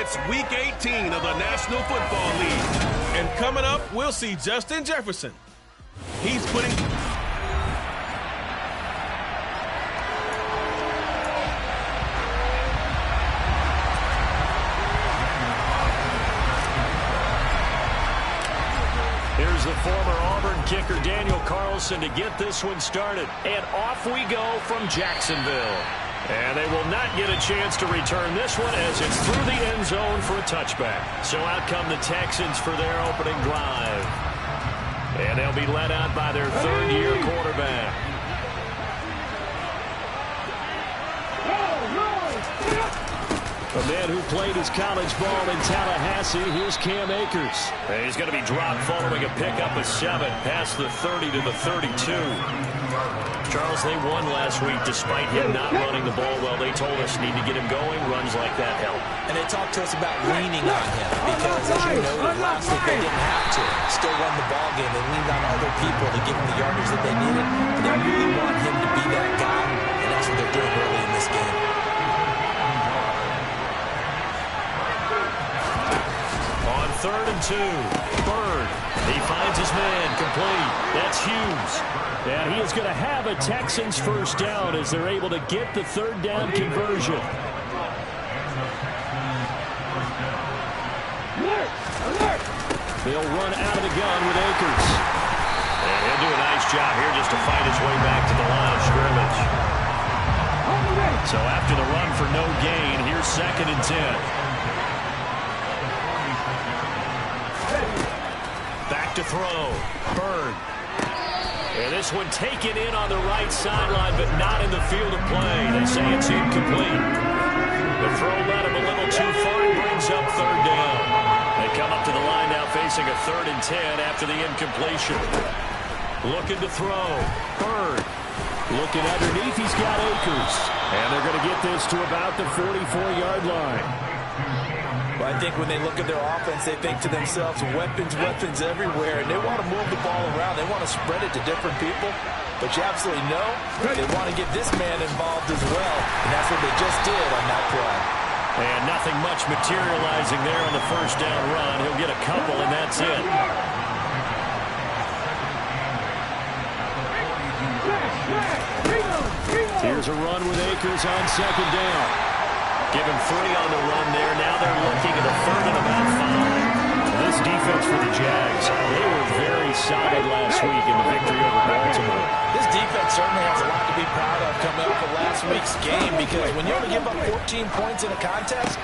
It's Week 18 of the National Football League. And coming up, we'll see Justin Jefferson. He's putting... Here's the former Auburn kicker Daniel Carlson to get this one started. And off we go from Jacksonville. And they will not get a chance to return this one as it's through the end zone for a touchback. So out come the Texans for their opening drive. And they'll be led out by their third-year quarterback. A man who played his college ball in Tallahassee, here's Cam Akers. And he's going to be dropped following a pickup of 7 past the 30 to the 32. Charles, they won last week despite him not running the ball well. They told us need to get him going. Runs like that help. And they talked to us about leaning on him because, as you know, last week they didn't have to. Still won the ball game. They leaned on other people to give him the yardage that they needed. But they really want him to be that guy, and that's what they're doing early in this game. On 3rd and 2, Bird. He finds his man, complete. That's Hughes. And he is going to have a Texans first down as they're able to get the third down conversion. They'll run out of the gun with Akers. And he'll do a nice job here just to fight his way back to the line of scrimmage. So after the run for no gain, here's 2nd and 10. Back to throw. Bird. And this one taken in on the right sideline, but not in the field of play. They say it's incomplete. The throw led him a little too far and brings up 3rd down. They come up to the line now facing a 3rd and 10 after the incompletion. Looking to throw. Bird. Looking underneath, he's got Akers. And they're going to get this to about the 44-yard line. Well, I think when they look at their offense, they think to themselves, weapons, weapons everywhere, and they want to move the ball around. They want to spread it to different people, but you absolutely know they want to get this man involved as well, and that's what they just did on that play. And nothing much materializing there on the first down run. He'll get a couple, and that's it. Here's a run with Akers on 2nd down. Give him 3 on the run there. Now they're looking at a 3rd and about 5. This defense for the Jags, they were very solid last week in the victory over Baltimore. This defense certainly has a lot to be proud of coming off of last week's game because when you only give up 14 points in a contest,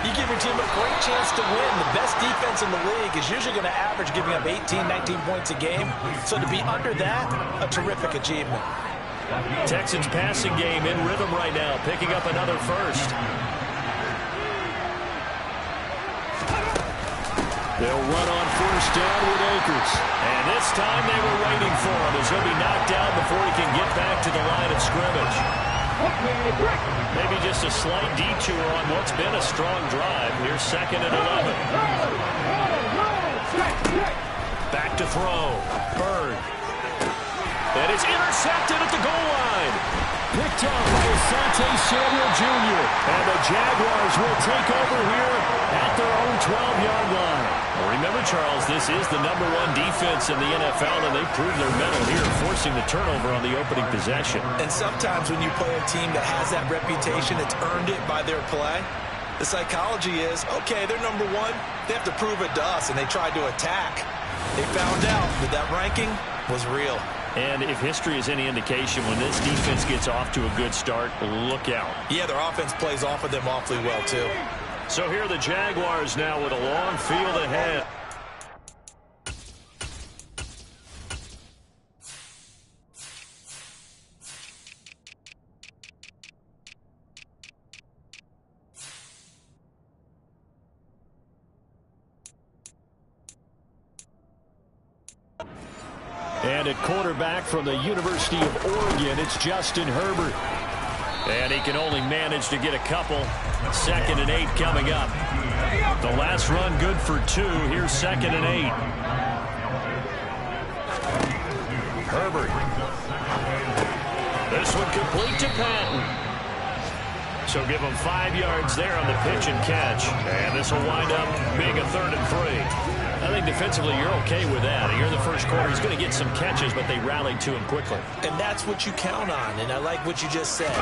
you give your team a great chance to win. The best defense in the league is usually going to average giving up 18, 19 points a game. So to be under that, a terrific achievement. Texans passing game in rhythm right now, picking up another first. They'll run on 1st down with Akers. And this time they were waiting for him as he'll be knocked down before he can get back to the line of scrimmage. Maybe just a slight detour on what's been a strong drive. Here's 2nd and 11. Back to throw. Bird. And it's intercepted at the goal line. Picked up by Asante Samuel Jr. And the Jaguars will take over here at their own 12-yard line. Well, remember, Charles, this is the #1 defense in the NFL, and they proved their mettle here, forcing the turnover on the opening possession. And sometimes when you play a team that has that reputation, it's earned it by their play. The psychology is, okay, they're #1. They have to prove it to us, and they tried to attack. They found out that that ranking was real. And if history is any indication, when this defense gets off to a good start, look out. Yeah, their offense plays off of them awfully well, too. So here are the Jaguars now with a long field ahead. And at quarterback from the University of Oregon, it's Justin Herbert. And he can only manage to get a couple. 2nd and 8 coming up. The last run good for 2. Here's 2nd and 8. Herbert. This one complete to Patton. So give them 5 yards there on the pitch and catch. And this will wind up being a 3rd and 3. I think defensively you're okay with that. Here in the first quarter, he's going to get some catches, but they rallied to him quickly. And that's what you count on, and I like what you just said.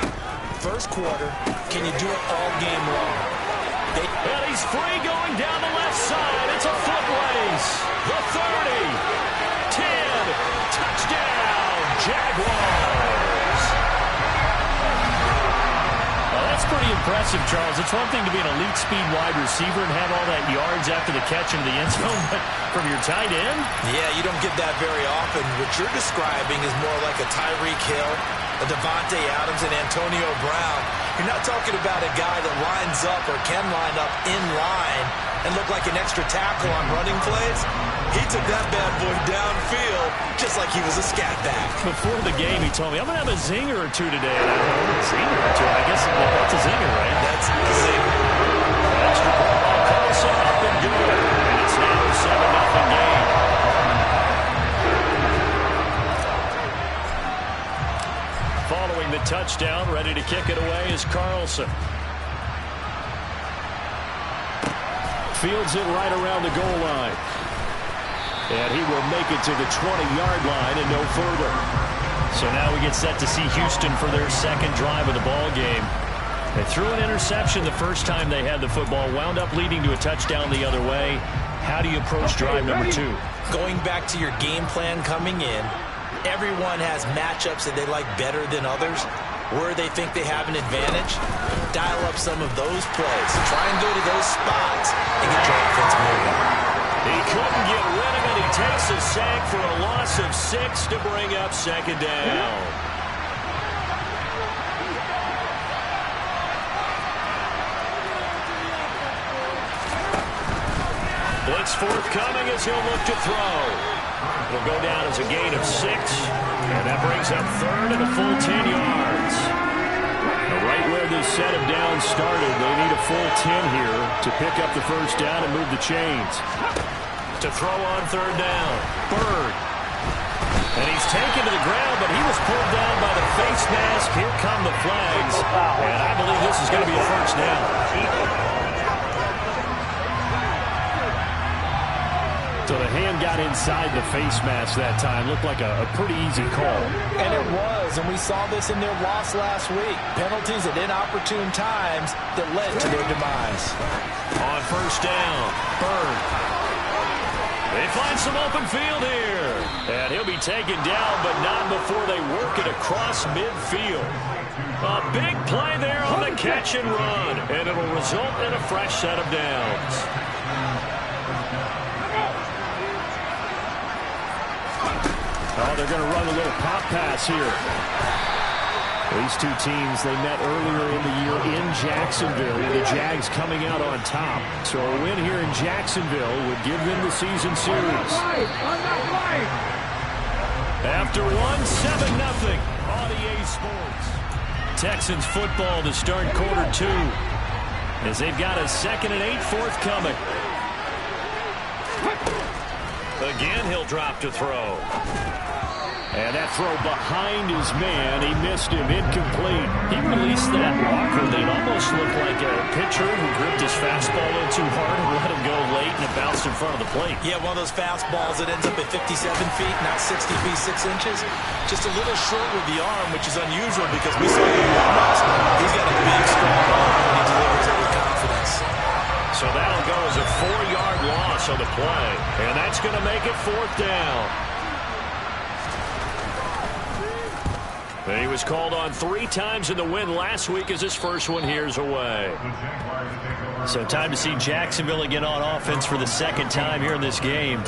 First quarter, can you do it all game long? And he's free going down the left side. It's a foot race. The 30, 10, touchdown, Jaguars. Well, that's pretty impressive, Charles. It's one thing to be an elite speed wide receiver and have all that yards after the catch into the end zone, but from your tight end? Yeah, you don't get that very often. What you're describing is more like a Tyreek Hill, a Devontae Adams, and Antonio Brown. You're not talking about a guy that lines up or can line up in line and look like an extra tackle on running plays. He took that bad boy downfield just like he was a scat back. Before the game, he told me, I'm going to have a zinger or two today. And I thought, a zinger or two? I guess that's a zinger, right? That's a zinger. Extra point by Carlson, up and good. And it's now a 7-0 game. Following the touchdown, ready to kick it away is Carlson. Fields it right around the goal line. And he will make it to the 20-yard line and no further. So now we get set to see Houston for their second drive of the ball game. They threw an interception the first time they had the football, wound up leading to a touchdown the other way. How do you approach drive number 2? Going back to your game plan coming in, everyone has matchups that they like better than others, where they think they have an advantage. Dial up some of those plays. Try and go to those spots and get your offense moving. He couldn't get rid of it. He takes a sack for a loss of 6 to bring up second down. Blitz forthcoming as he'll look to throw. It'll go down as a gain of 6, and that brings up 3rd and a full 10 yards. Right where this set of downs started, they need a full 10 here to pick up the first down and move the chains. To throw on 3rd down, Bird. And he's taken to the ground, but he was pulled down by the face mask. Here come the flags, and I believe this is going to be a first down. So the hand got inside the face mask that time. Looked like a pretty easy call. And it was, and we saw this in their loss last week. Penalties at inopportune times that led to their demise. On first down, Bird. They find some open field here. And he'll be taken down, but not before they work it across midfield. A big play there on the catch and run. And it'll result in a fresh set of downs. Oh, they're going to run a little pop pass here. These two teams, they met earlier in the year in Jacksonville with the Jags coming out on top. So a win here in Jacksonville would give them the season series. After 1, 7-0 on EA Sports. Texans football to start quarter 2 as they've got a 2nd and 8 forthcoming. Again, he'll drop to throw. And that throw behind his man, he missed him, incomplete. He released that awkwardly. It almost looked like a pitcher who gripped his fastball a little too hard and let him go late, and it bounced in front of the plate. Yeah, one of those fastballs that ends up at 57 feet, not 60 feet, 6 inches. Just a little short with the arm, which is unusual because we saw him once. He's got a big, strong arm when he delivers it with confidence. So that'll go as a 4-yard loss on the play. And that's going to make it 4th down. He was called on 3 times in the win last week as his first one here's away. So time to see Jacksonville again on offense for the 2nd time here in this game.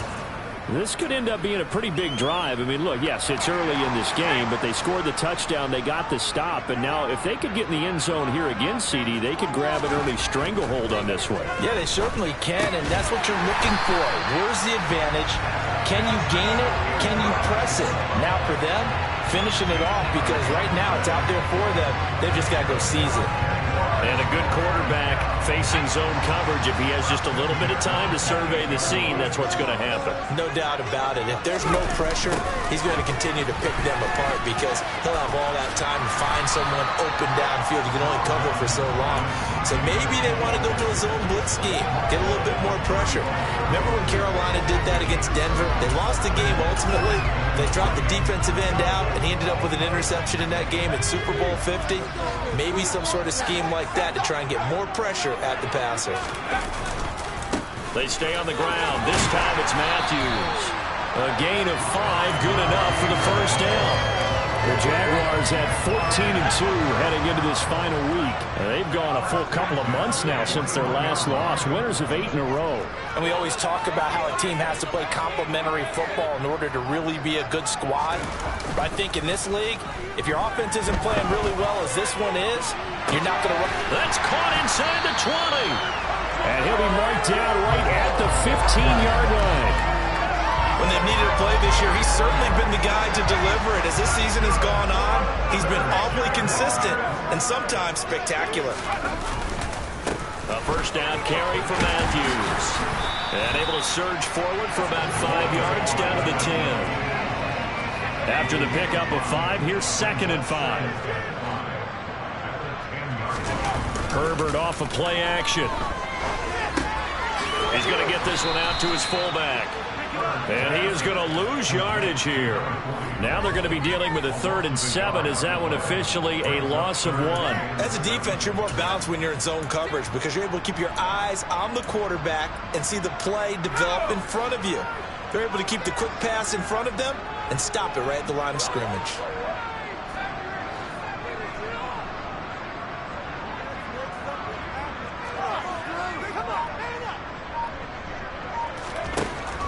This could end up being a pretty big drive. I mean, look, yes, it's early in this game, but they scored the touchdown, they got the stop, and now if they could get in the end zone here again, CD, they could grab an early stranglehold on this one. Yeah, they certainly can, and that's what you're looking for. Where's the advantage? Can you gain it? Can you press it? Now for them, finishing it off, because right now it's out there for them. They've just got to go seize it. And a good quarterback facing zone coverage. If he has just a little bit of time to survey the scene, that's what's going to happen. No doubt about it. If there's no pressure, he's going to continue to pick them apart because he'll have all that time to find someone open downfield. You can only cover for so long. So maybe they want to go to a zone blitz scheme, get a little bit more pressure. Remember when Carolina did that against Denver? They lost the game ultimately. They dropped the defensive end out, and he ended up with an interception in that game in Super Bowl 50. Maybe some sort of scheme like that to try and get more pressure at the passer. They stay on the ground. This time it's Matthews. A gain of 5, good enough for the first down. The Jaguars at 14-2 heading into this final week. They've gone a full couple of months now since their last loss. Winners of 8 in a row. And we always talk about how a team has to play complementary football in order to really be a good squad. But I think in this league, if your offense isn't playing really well as this one is, you're not going to run. That's caught inside the 20. And he'll be marked down right at the 15-yard line. When they've needed a play this year, he's certainly been the guy to deliver it. As this season has gone on, he's been awfully consistent and sometimes spectacular. A first down carry for Matthews. And able to surge forward for about 5 yards down to the 10. After the pickup of 5, here's 2nd and 5. Herbert off of play action. He's going to get this one out to his fullback. And he is going to lose yardage here. Now they're going to be dealing with a 3rd and 7. Is that one officially a loss of 1? As a defense, you're more balanced when you're in zone coverage because you're able to keep your eyes on the quarterback and see the play develop in front of you. They're able to keep the quick pass in front of them and stop it right at the line of scrimmage.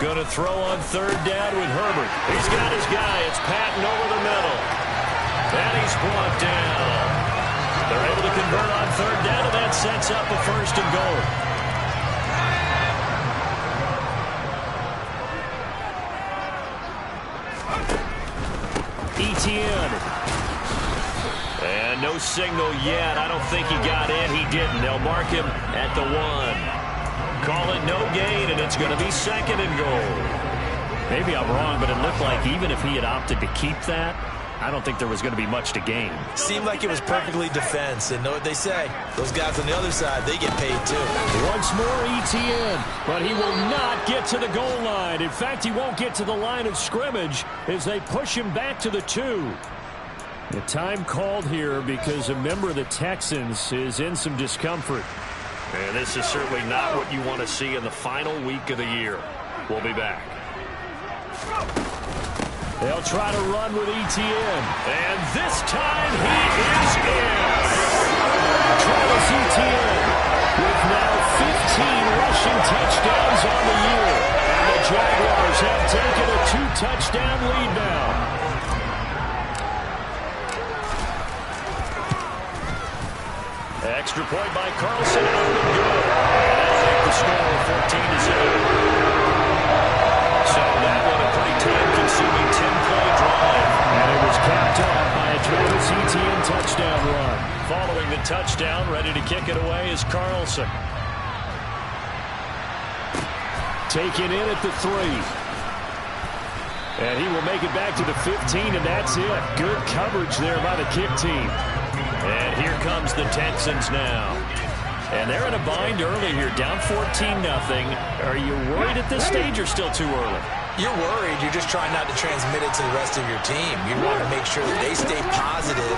Going to throw on 3rd down with Herbert. He's got his guy. It's Patton over the middle. And he's brought down. They're able to convert on 3rd down, and that sets up a 1st and goal. Etienne. And no signal yet. I don't think he got in. He didn't. They'll mark him at the 1. Call it no gain, and it's going to be 2nd and goal. Maybe I'm wrong, but it looked like even if he had opted to keep that, I don't think there was going to be much to gain. Seemed like it was perfectly defense, and know what they say. Those guys on the other side, they get paid too. Once more Etienne, but he will not get to the goal line. In fact, he won't get to the line of scrimmage as they push him back to the 2. The time called here because a member of the Texans is in some discomfort. And this is certainly not what you want to see in the final week of the year. We'll be back. They'll try to run with Etienne. And this time he is in. Travis Etienne with now 15 rushing touchdowns on the year. And the Jaguars have taken a 2-touchdown lead now. Extra point by Carlson. Out and good. And that'll make the score 14-7. So that one a pretty time-consuming 10-play drive. And it was capped off by a Travis Etienne touchdown run. Following the touchdown, ready to kick it away is Carlson. Taken in at the 3. And he will make it back to the 15, and that's it. Good coverage there by the kick team. And here comes the Texans now. And they're in a bind early here, down 14-0. Are you worried at this stage or still too early? You're worried. You're just trying not to transmit it to the rest of your team. You want to make sure that they stay positive.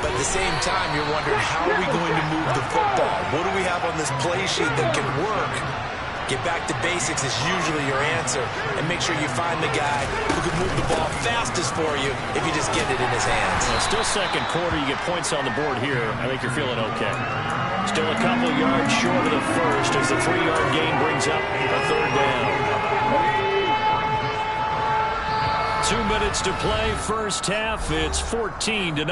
But at the same time, you're wondering, how are we going to move the football? What do we have on this play sheet that can work? Get back to basics is usually your answer. And make sure you find the guy who can move the ball fastest for you if you just get it in his hands. Well, still second quarter. You get points on the board here. I think you're feeling okay. Still a couple yards short of the first as the 3-yard gain brings up a 3rd down. 2 minutes to play. First half. It's 14-0.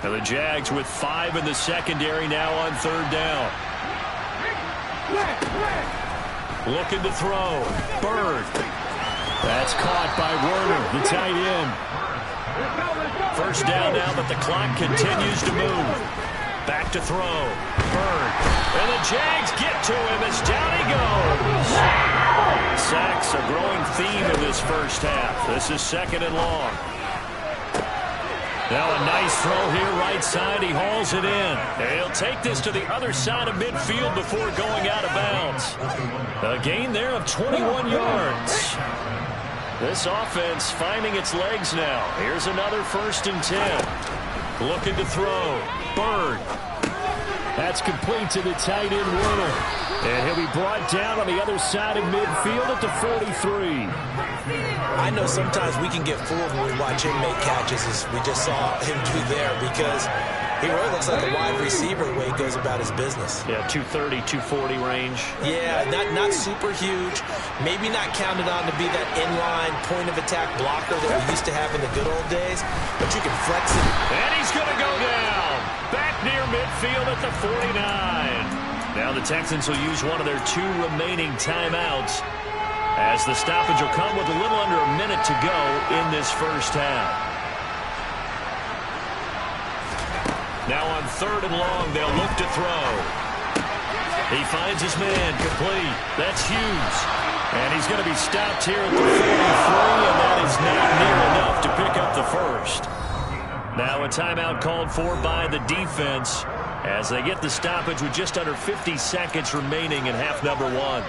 And the Jags with 5 in the secondary now on 3rd down. Looking to throw. Bird. That's caught by Werner, the tight end. First down now, but the clock continues to move. Back to throw. Bird. And the Jags get to him as down he goes. Sacks a growing theme in this first half. This is 2nd and long. Now a nice throw here, right side. He hauls it in. And he'll take this to the other side of midfield before going out of bounds. A gain there of 21 yards. This offense finding its legs now. Here's another 1st and 10. Looking to throw. Bird. That's complete to the tight end, Werner. And he'll be brought down on the other side of midfield at the 43. I know sometimes we can get fooled when we watch him make catches, as we just saw him do there, because he really looks like a wide receiver the way he goes about his business. Yeah, 230, 240 range. Yeah, not super huge. Maybe not counted on to be that inline point-of-attack blocker that we used to have in the good old days, but you can flex it. And he's going to go down. Back near midfield at the 49. Now the Texans will use one of their 2 remaining timeouts, as the stoppage will come with a little under a minute to go in this first half. Now on 3rd and long, they'll look to throw. He finds his man, complete. That's Hughes. And he's going to be stopped here at the 43, and that is not near enough to pick up the first. Now a timeout called for by the defense as they get the stoppage with just under 50 seconds remaining in half number 1.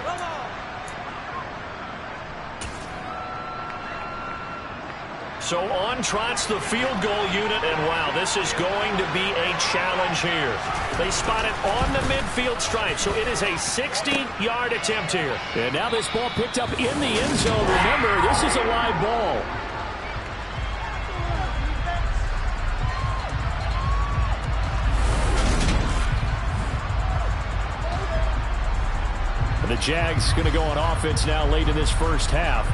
So on trots the field goal unit, and wow, this is going to be a challenge here. They spot it on the midfield stripe, so it is a 60-yard attempt here. And now this ball picked up in the end zone. Remember, this is a live ball. The Jags going to go on offense now late in this first half.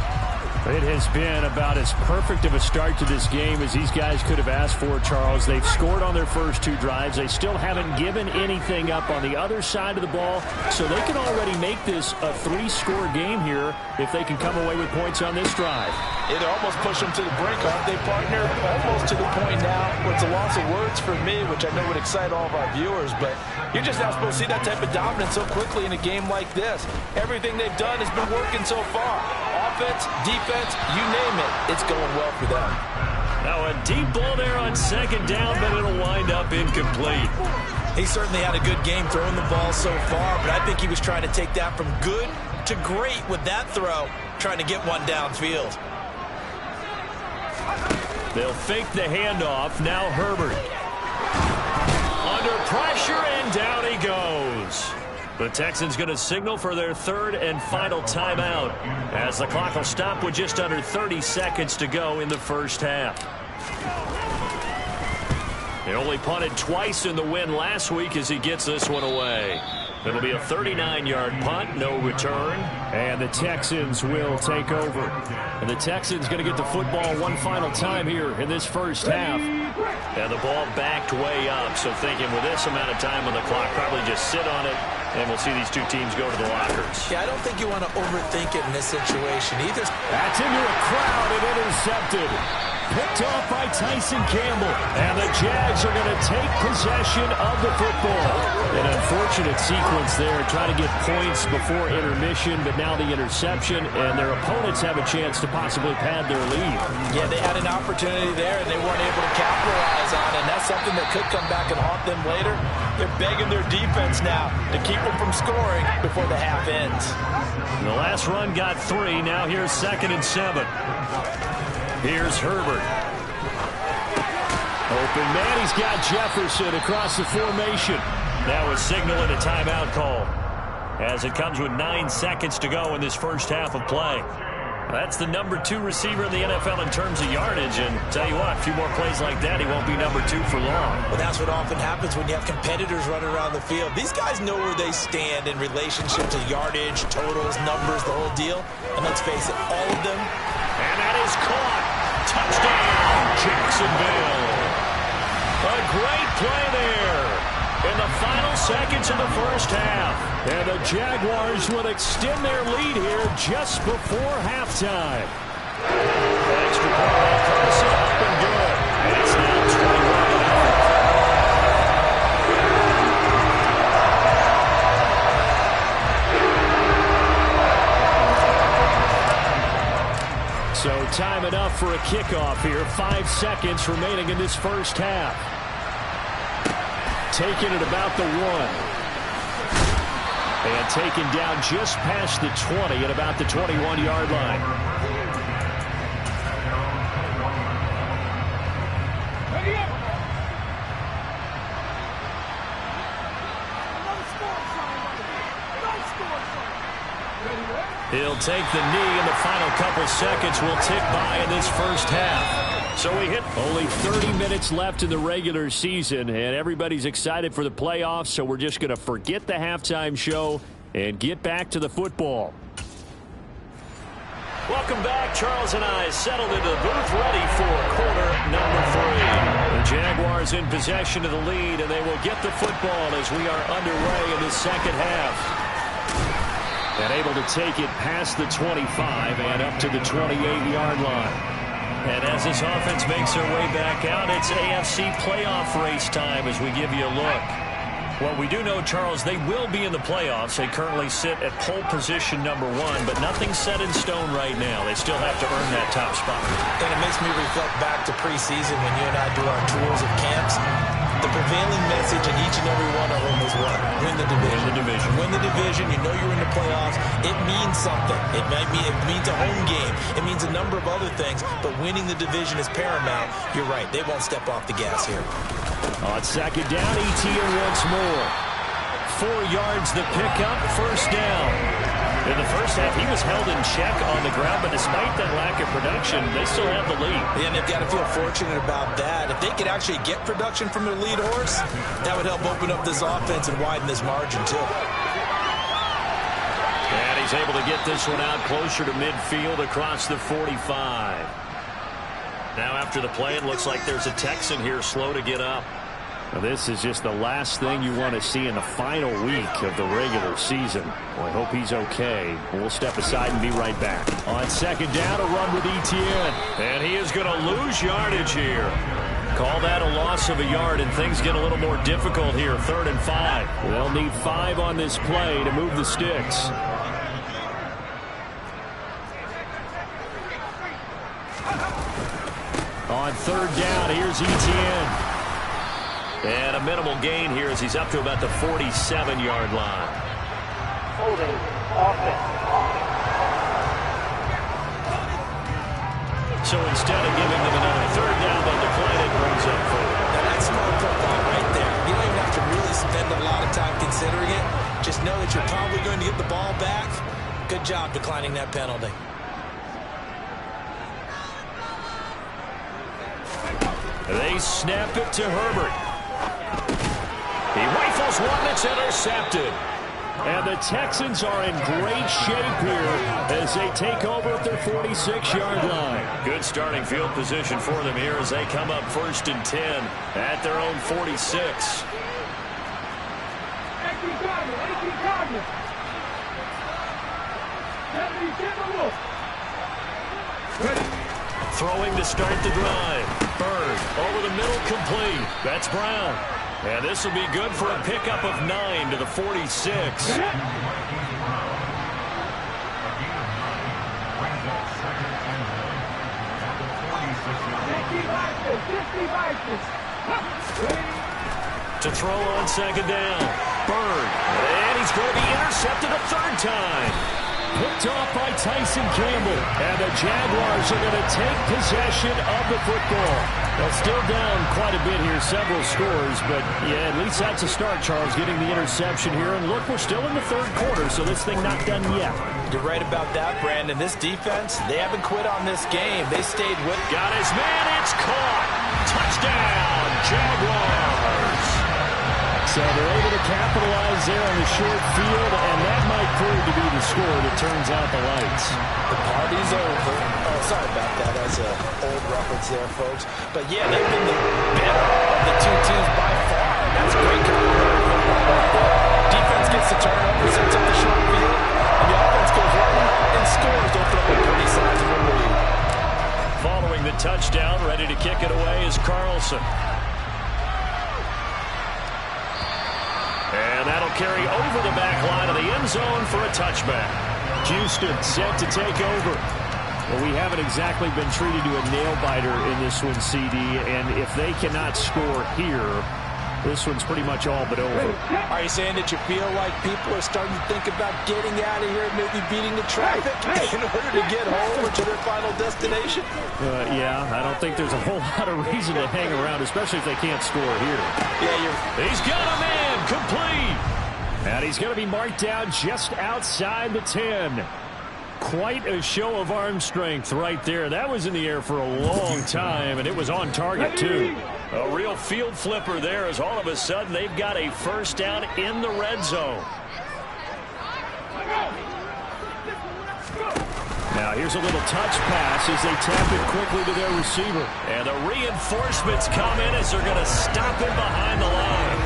It has been about as perfect of a start to this game as these guys could have asked for, Charles. They've scored on their first 2 drives. They still haven't given anything up on the other side of the ball, so they can already make this a 3-score game here if they can come away with points on this drive. It almost pushed them to the brink, aren't they, partner? Almost to the point now where it's a loss of words for me, which I know would excite all of our viewers, but you're just not supposed to see that type of dominance so quickly in a game like this. Everything they've done has been working so far. Offense, defense, you name it, it's going well for them. Now a deep ball there on 2nd down, but it'll wind up incomplete. He certainly had a good game throwing the ball so far, but I think he was trying to take that from good to great with that throw, trying to get one downfield. They'll fake the handoff. Now Herbert. Under pressure, and down he goes. The Texans going to signal for their 3rd and final timeout as the clock will stop with just under 30 seconds to go in the first half. He only punted twice in the win last week as he gets this one away. It'll be a 39-yard punt, no return. And the Texans will take over. And the Texans going to get the football one final time here in this first half. And the ball backed way up, so thinking with this amount of time on the clock, probably just sit on it, and we'll see these 2 teams go to the lockers. Yeah, I don't think you want to overthink it in this situation either. That's into a crowd and intercepted. Picked off by Tyson Campbell. And the Jags are going to take possession of the football. An unfortunate sequence there, trying to get points before intermission, but now the interception, and their opponents have a chance to possibly pad their lead. Yeah, they had an opportunity there, and they weren't able to capitalize on it, and that's something that could come back and haunt them later. They're begging their defense now to keep them from scoring before the half ends. The last run got 3. Now here's 2nd and 7. Here's Herbert. Open man, he's got Jefferson across the formation. Now a signal and a timeout call as it comes with 9 seconds to go in this first half of play. That's the number 2 receiver in the NFL in terms of yardage, and tell you what, a few more plays like that, he won't be number 2 for long. Well, that's what often happens when you have competitors running around the field. These guys know where they stand in relationship to yardage, totals, numbers, the whole deal. And let's face it, all of them. And that is caught. Touchdown, Jacksonville. A great play there. in the final seconds of the first half. And the Jaguars will extend their lead here just before halftime. Extra point comes up and good. And it's now 21-0. So time enough for a kickoff here. 5 seconds remaining in this first half. Taken at about the 1. And taken down just past the 20 at about the 21-yard line. He'll take the knee, and the final couple seconds will tick by in this first half. So we hit only 30 minutes left in the regular season, and everybody's excited for the playoffs, so we're just going to forget the halftime show and get back to the football. Welcome back. Charles and I settled into the booth ready for quarter number 3. The Jaguars in possession of the lead, and they will get the football as we are underway in the second half. And able to take it past the 25 and up to the 28-yard line. And as this offense makes their way back out, it's AFC playoff race time as we give you a look. Well, we do know, Charles, they will be in the playoffs. They currently sit at pole position number 1, but nothing's set in stone right now. They still have to earn that top spot. And it makes me reflect back to preseason when you and I do our tours of camps. The prevailing message in each and every one of them is what? Win the division. Win the division. Win the division. You know you're in the playoffs. It means something. It means a home game. It means a number of other things, but winning the division is paramount. You're right. They won't step off the gas here. On second down, ETN once more. 4 yards the pickup, first down. In the first half, he was held in check on the ground, but despite that lack of production, they still have the lead. Yeah, and they've got to feel fortunate about that. If they could actually get production from their lead horse, that would help open up this offense and widen this margin, too. And he's able to get this one out closer to midfield across the 45. Now after the play, it looks like there's a Texan here slow to get up. Well, this is just the last thing you want to see in the final week of the regular season. Well, I hope he's okay. We'll step aside and be right back. On second down, a run with ETN. And he is going to lose yardage here. Call that a loss of a yard, and things get a little more difficult here. 3rd and 5. They'll need 5 on this play to move the sticks. On 3rd down, here's ETN. And a minimal gain here as he's up to about the 47-yard line. Holding offense. So instead of giving them another 3rd down, they'll decline it, brings up 4. Now that's smart football right there. You don't even have to really spend a lot of time considering it. Just know that you're probably going to get the ball back. Good job declining that penalty. They snap it to Herbert. He rifles one that's intercepted. And the Texans are in great shape here as they take over at their 46-yard line. Good starting field position for them here as they come up 1st and 10 at their own 46. Throwing to start the drive. Bird over the middle, complete. That's Brown. And this will be good for a pickup of 9 to the 46. To throw on second down. Bird. And he's going to be intercepted a 3rd time. Picked off by Tyson Campbell. And the Jaguars are going to take possession of the football. They're still down quite a bit here, several scores. But, yeah, at least that's a start, Charles, getting the interception here. And look, we're still in the 3rd quarter, so this thing not done yet. You're right about that, Brandon. This defense, they haven't quit on this game. They stayed with it. Got his man. It's caught. Touchdown, Jaguars. So they're able to capitalize there on the short field, and that might prove to be the score that turns out the lights. The party's over. Oh, sorry about that. That's an old reference there, folks. But, yeah, they've been the better of the two teams by far. That's a great complimentary football right there. Defense gets the turnover, sets up the short field, and the offense goes right and scores to open up a pretty sizable lead. Following the touchdown, ready to kick it away is Carlson. And that'll carry over the back line of the end zone for a touchback. Houston set to take over. Well, we haven't exactly been treated to a nail-biter in this one, CD, and if they cannot score here, this one's pretty much all but over. Are you saying that you feel like people are starting to think about getting out of here, maybe beating the traffic in order to get home or to their final destination? Yeah, I don't think there's a whole lot of reason to hang around, especially if they can't score here. Yeah, he's got a man complete. And he's going to be marked down just outside the 10. Quite a show of arm strength right there. That was in the air for a long time, and it was on target, too. A real field flipper there as all of a sudden they've got a first down in the red zone. Now here's a little touch pass as they tap it quickly to their receiver. And the reinforcements come in as they're going to stop him behind the line.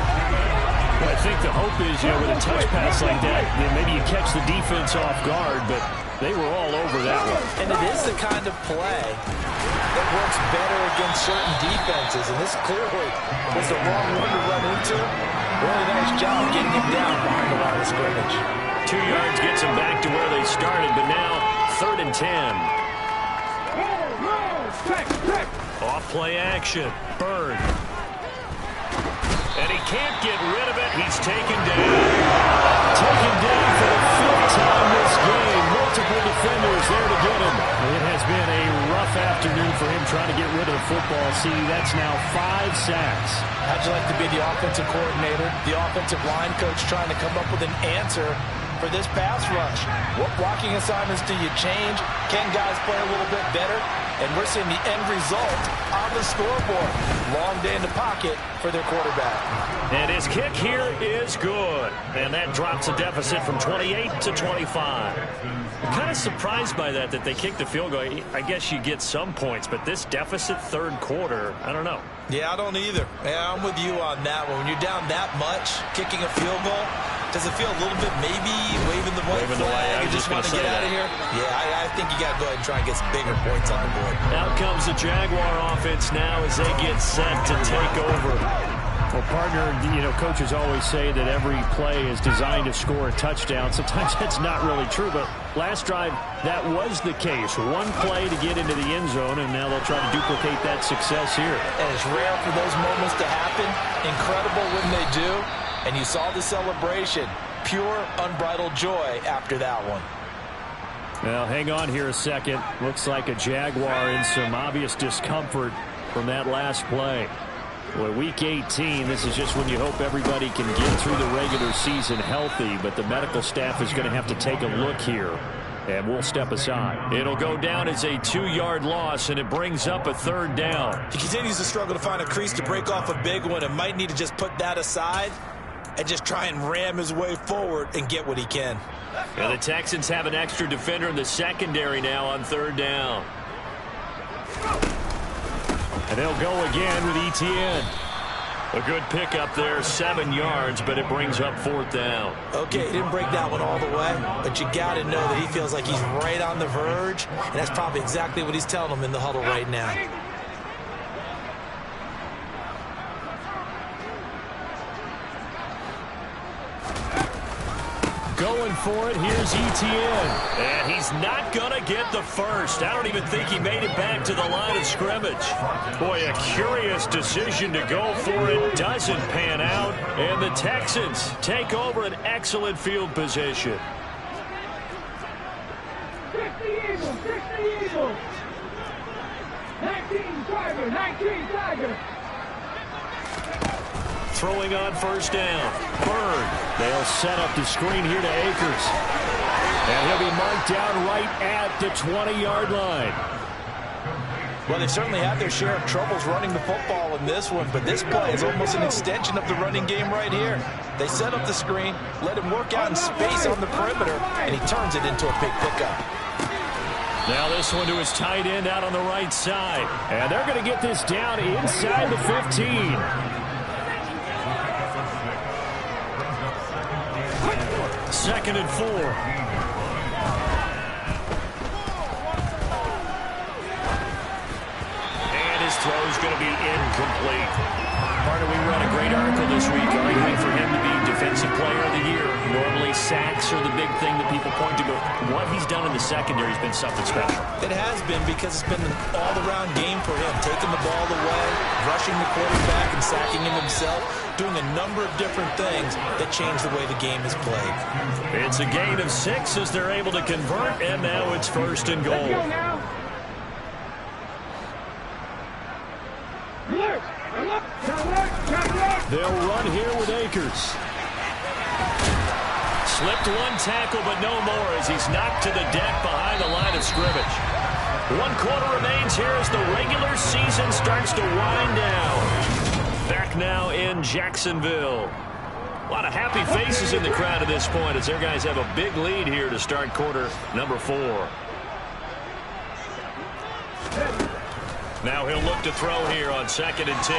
Well, I think the hope is, with a touch pass like that, maybe you catch the defense off guard, but they were all over that one. And it is the kind of play that works better against certain defenses, and this clearly was the wrong one to run into. Really nice job getting him down behind the line of scrimmage. 2 yards gets him back to where they started, but now 3rd and 10. Off play action. Bird. And he can't get rid of it. He's taken down. Taken down for the 5th time this game. Multiple defenders there to get him. It has been a rough afternoon for him trying to get rid of the football. See, that's now 5 sacks. How'd you like to be the offensive coordinator, the offensive line coach trying to come up with an answer for this pass rush? What blocking assignments do you change? Can guys play a little bit better? And we're seeing the end result on the scoreboard. Long day in the pocket for their quarterback. And his kick here is good. And that drops a deficit from 28 to 25. I'm kind of surprised by that they kicked the field goal. I guess you get some points, but this deficit 3rd quarter, I don't know. Yeah, I don't either. Yeah, I'm with you on that one. When you're down that much, kicking a field goal, does it feel a little bit maybe waving the white flag and just want to get out of here? Yeah, I think you got to go ahead and try and get some bigger points on the board. Out comes the Jaguar offense now as they get set to take over. Well, partner, coaches always say that every play is designed to score a touchdown. Sometimes that's not really true, but last drive, that was the case. One play to get into the end zone, and now they'll try to duplicate that success here. And it's rare for those moments to happen. Incredible when they do. And you saw the celebration. Pure, unbridled joy after that one. Well, hang on here a second. Looks like a Jaguar in some obvious discomfort from that last play. Boy, week 18, this is just when you hope everybody can get through the regular season healthy, but the medical staff is going to have to take a look here, and we'll step aside. It'll go down as a 2-yard loss, and it brings up a 3rd down. He continues to struggle to find a crease to break off a big one and might need to just put that aside and just try and ram his way forward and get what he can. And the Texans have an extra defender in the secondary now on 3rd down. And they'll go again with Etienne. A good pickup there, 7 yards, but it brings up 4th down. Okay, he didn't break that one all the way, but you got to know that he feels like he's right on the verge, and that's probably exactly what he's telling them in the huddle right now. Going for it, here's Etienne. And he's not going to get the first. I don't even think he made it back to the line of scrimmage. Boy, a curious decision to go for it. Doesn't pan out. And the Texans take over an excellent field position. 60 Eagles, 60 Eagles. 19 Tiger. Throwing on 1st down. Bird. They'll set up the screen here to Akers. And he'll be marked down right at the 20-yard line. Well, they certainly had their share of troubles running the football in this one, but this play is almost an extension of the running game right here. They set up the screen, let him work out in space on the perimeter, and he turns it into a big pickup. Now this one to his tight end out on the right side. And they're going to get this down inside the 15. 2nd and 4. And his throw is going to be incomplete. Partner, we read a great article this week arguing for him to be Defensive Player of the Year. Normally, sacks are the big thing that people point to, but what he's done in the secondary has been something special. It has been, because it's been an all-around game for him, taking the ball away, rushing the quarterback and sacking him himself, doing a number of different things that change the way the game is played. It's a gain of 6 as they're able to convert, and now it's 1st and goal. They'll run here with Akers. Slipped one tackle, but no more as he's knocked to the deck behind the line of scrimmage. 1 quarter remains here as the regular season starts to wind down. Back now in Jacksonville. A lot of happy faces in the crowd at this point as their guys have a big lead here to start quarter number 4. Now he'll look to throw here on 2nd and 10.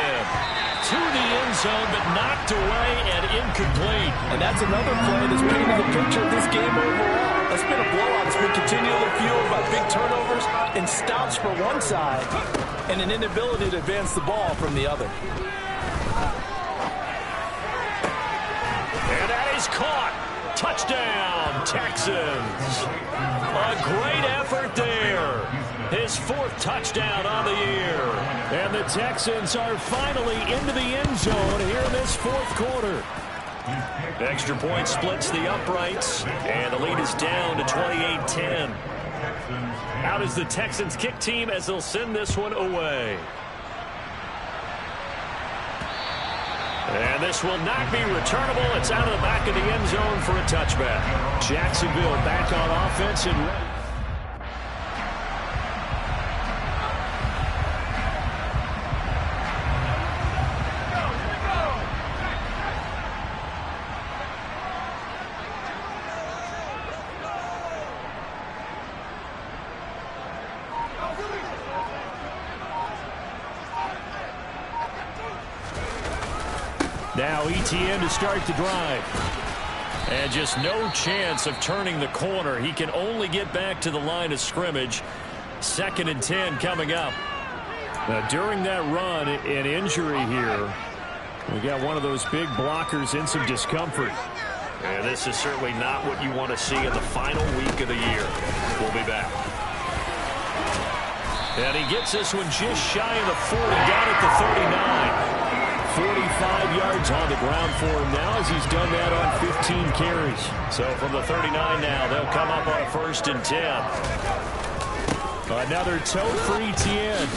To the end zone, but knocked away and incomplete. And that's another play that's painting the picture of this game overall. It's been a blowout. It's been continually fueled by big turnovers and stops for one side and an inability to advance the ball from the other. And that is caught. Touchdown, Texans. A great effort there. His 4th touchdown on the year. And the Texans are finally into the end zone here in this 4th quarter. Extra point splits the uprights, and the lead is down to 28-10. Out is the Texans kick team as they'll send this one away. And this will not be returnable. It's out of the back of the end zone for a touchback. Jacksonville back on offense and ready. Now ETN to start the drive. And just no chance of turning the corner. He can only get back to the line of scrimmage. 2nd and 10 coming up. Now, during that run, an injury here. We got one of those big blockers in some discomfort. And this is certainly not what you want to see in the final week of the year. We'll be back. And he gets this one just shy of the 40, down at the 39. 45 yards on the ground for him now as he's done that on 15 carries. So from the 39 now, they'll come up on a 1st and 10. Another toe for ETN.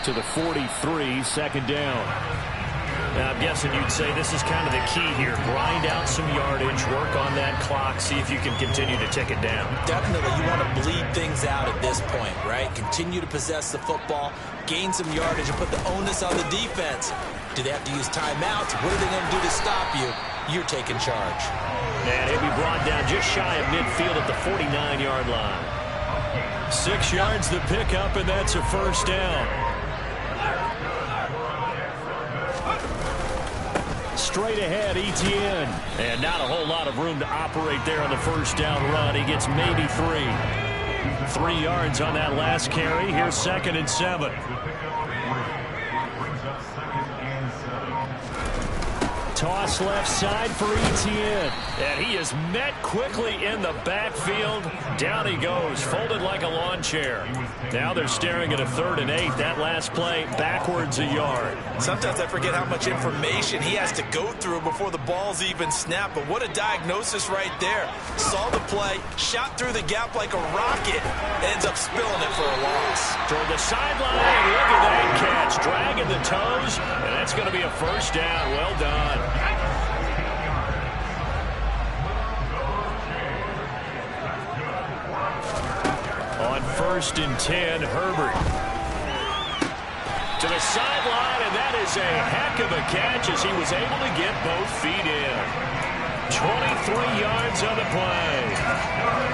To the 43, 2nd down. Now, I'm guessing you'd say this is kind of the key here. Grind out some yardage, work on that clock, see if you can continue to tick it down. Definitely, you want to bleed things out at this point, right? Continue to possess the football, gain some yardage, and put the onus on the defense. Do they have to use timeouts? What are they going to do to stop you? You're taking charge. And he'll be brought down just shy of midfield at the 49-yard line. 6 yards the pickup, and that's a 1st down. Straight ahead, ETN. And not a whole lot of room to operate there on the 1st down run. He gets maybe 3. 3 yards on that last carry. Here's 2nd and 7. Toss left side for ETN. And he is met quickly in the backfield. Down he goes, folded like a lawn chair. Now they're staring at a 3rd and 8. That last play, backwards a yard. Sometimes I forget how much information he has to go through before the ball's even snapped. But what a diagnosis right there. Saw the play, shot through the gap like a rocket, ends up spilling it for a loss. Toward the sideline, look at that catch. Dragging the toes, and that's going to be a 1st down. Well done. On 1st and 10, Herbert. To the sideline, and that is a heck of a catch as he was able to get both feet in. 23 yards on the play.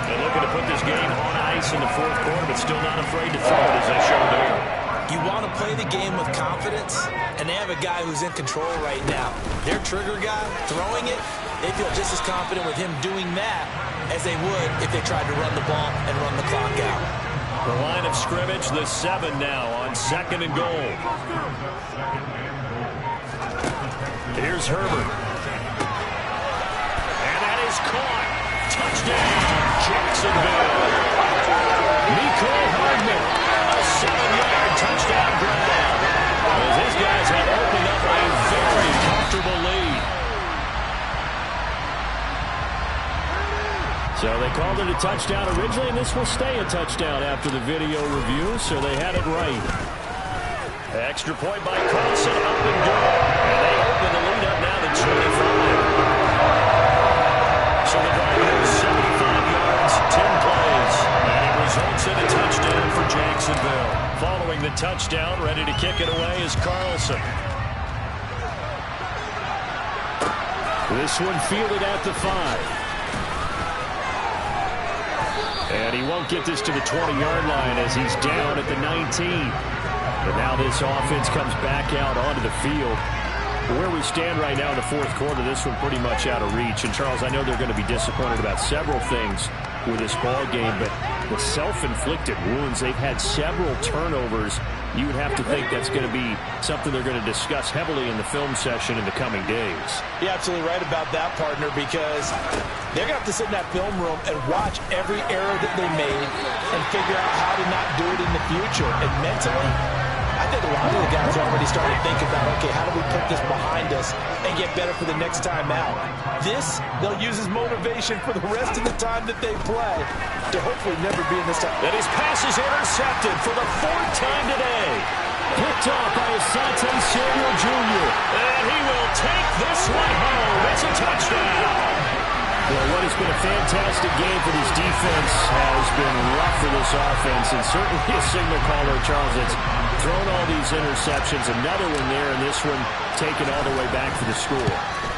They're looking to put this game on ice in the 4th quarter, but still not afraid to throw it as they showed there. You want to play the game with confidence, and they have a guy who's in control right now. Their trigger guy, throwing it, they feel just as confident with him doing that as they would if they tried to run the ball and run the clock out. The line of scrimmage, the 7 now on 2nd and goal. Here's Herbert. And that is caught. Touchdown, Jacksonville. Mecole Hardman, a 7-yard touchdown grab. As his guys have opened up a very comfortable lead. So they called it a touchdown originally, and this will stay a touchdown after the video review, so they had it right. Extra point by Carlson, up and good. And they open the lead up now to 25. So the drive is 75 yards, 10 plays. And it results in a touchdown for Jacksonville. Following the touchdown, ready to kick it away is Carlson. This one fielded at the 5. And he won't get this to the 20-yard line as he's down at the 19. But now this offense comes back out onto the field. Where we stand right now in the 4th quarter, this one pretty much out of reach. And, Charles, I know they're going to be disappointed about several things with this ball game, but the self-inflicted wounds, they've had several turnovers. You would have to think that's going to be something they're going to discuss heavily in the film session in the coming days. You're absolutely right about that, partner, because they're going to have to sit in that film room and watch every error that they made and figure out how to not do it in the future. And mentally, I think a lot of the guys are already starting to think about, okay, how do we put this behind us and get better for the next time out? This, they'll use as motivation for the rest of the time that they play to hopefully never be in this time. And his pass is intercepted for the 4th time today. Picked off by Asante Samuel Jr. And he will take this one home. It's a touchdown. Well, what has been a fantastic game for this defense has been rough for this offense, and certainly a signal caller, Charles, that's thrown all these interceptions. Another one there, and this one taken all the way back for the score.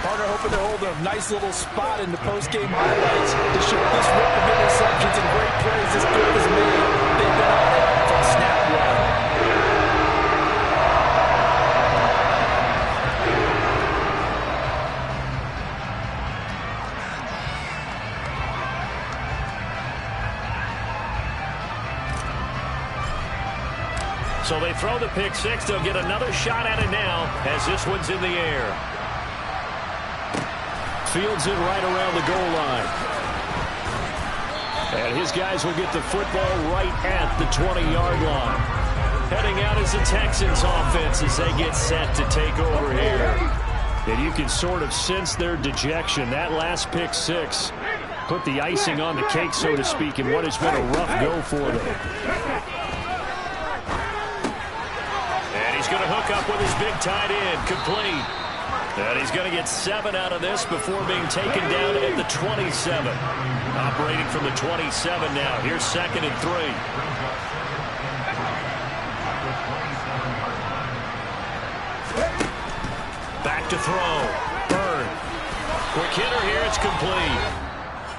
Partner hoping to hold a nice little spot in the post-game highlights to show this rip of interceptions and great plays this group has made. They've been on it from snap one. So they throw the pick 6. They'll get another shot at it now as this one's in the air. Fields it right around the goal line. And his guys will get the football right at the 20-yard line. Heading out is the Texans offense as they get set to take over here. And you can sort of sense their dejection. That last pick 6 put the icing on the cake, so to speak, in what has been a rough go for them. He's going to hook up with his big tight end, complete. And he's going to get 7 out of this before being taken down at the 27. Operating from the 27 now. Here's 2nd and 3. Back to throw. Bird. Quick hitter here. It's complete.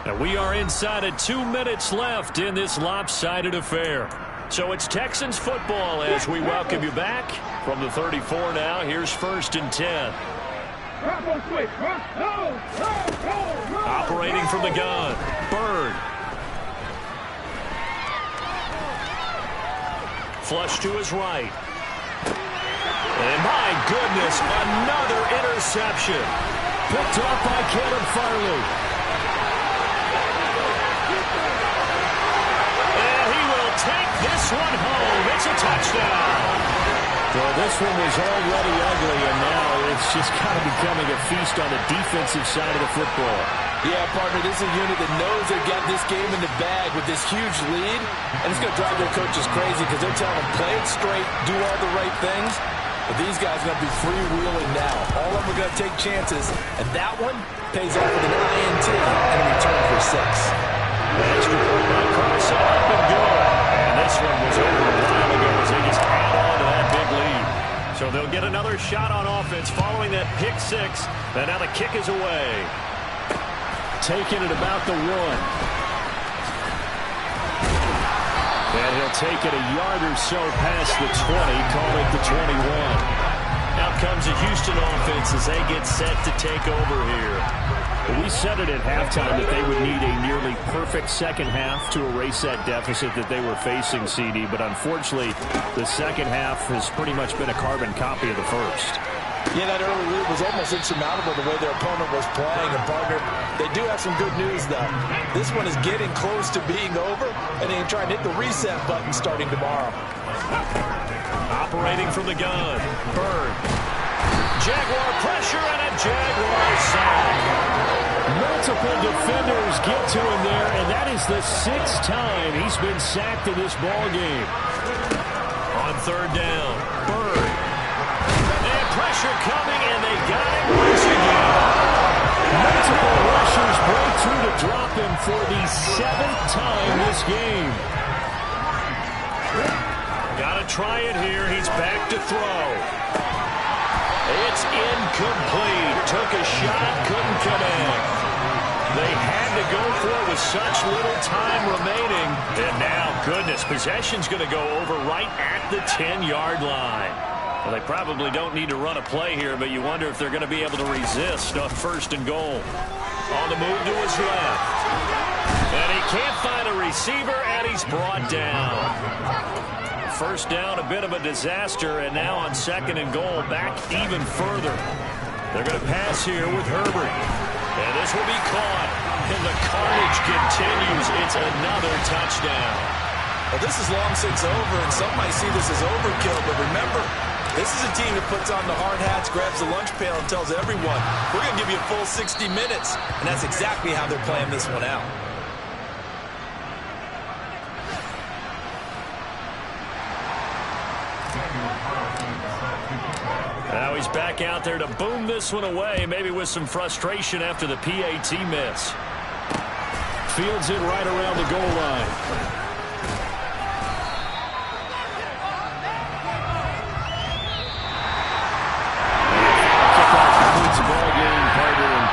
And we are inside of 2 minutes left in this lopsided affair. So it's Texans football as we welcome you back from the 34 now. Here's 1st and 10. Operating from the gun. Bird. Flush to his right. And my goodness, another interception. Picked off by Caleb Farley. Take this one home. It's a touchdown. Well, this one was already ugly, and now it's just kind of becoming a feast on the defensive side of the football. Yeah, partner, this is a unit that knows they've got this game in the bag with this huge lead, and it's going to drive their coaches crazy because they're telling them, play it straight, do all the right things. But these guys are going to be freewheeling now. All of them are going to take chances, and that one pays off with an INT and a return for 6. Extra point by Carlson, up and good. And this one was over a while ago as they just add on to that big lead. So they'll get another shot on offense following that pick 6. And now the kick is away. Taking it about the 1. And he'll take it a yard or so past the 20, call it the 21. Now comes the Houston offense as they get set to take over here. We said it at halftime that they would need a nearly perfect second half to erase that deficit that they were facing, CD. But unfortunately, the second half has pretty much been a carbon copy of the first. Yeah, that early lead was almost insurmountable the way their opponent was playing. And, partner, they do have some good news, though. This one is getting close to being over, and they can try and hit the reset button starting tomorrow. Operating from the gun, Bird. Jaguar pressure and a Jaguar sack. Multiple defenders get to him there, and that is the 6th time he's been sacked in this ball game. On third down, Bird. And pressure coming, and they got him once again. Multiple rushers break through to drop him for the 7th time this game. Got to try it here. He's back to throw. It's incomplete. Took a shot, couldn't connect. They had to go for it with such little time remaining. And now, goodness, possession's going to go over right at the 10-yard line. Well, they probably don't need to run a play here, but you wonder if they're going to be able to resist on first and goal. On the move to his left. And he can't find a receiver, and he's brought down. First down, a bit of a disaster, and now on second and goal, back even further. They're going to pass here with Herbert. And this will be caught. And the carnage continues. It's another touchdown. Well, this is long since over, and some might see this as overkill, but remember, this is a team that puts on the hard hats, grabs the lunch pail, and tells everyone, we're going to give you a full 60 minutes. And that's exactly how they're playing this one out. Now he's back out there to boom this one away, maybe with some frustration after the PAT miss. Fields it right around the goal line. Kickoff completes the ball game, Carter, and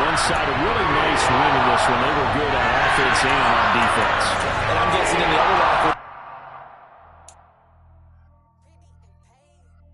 one side a really nice win in this one. They were good on offense and on defense. And I'm guessing in the other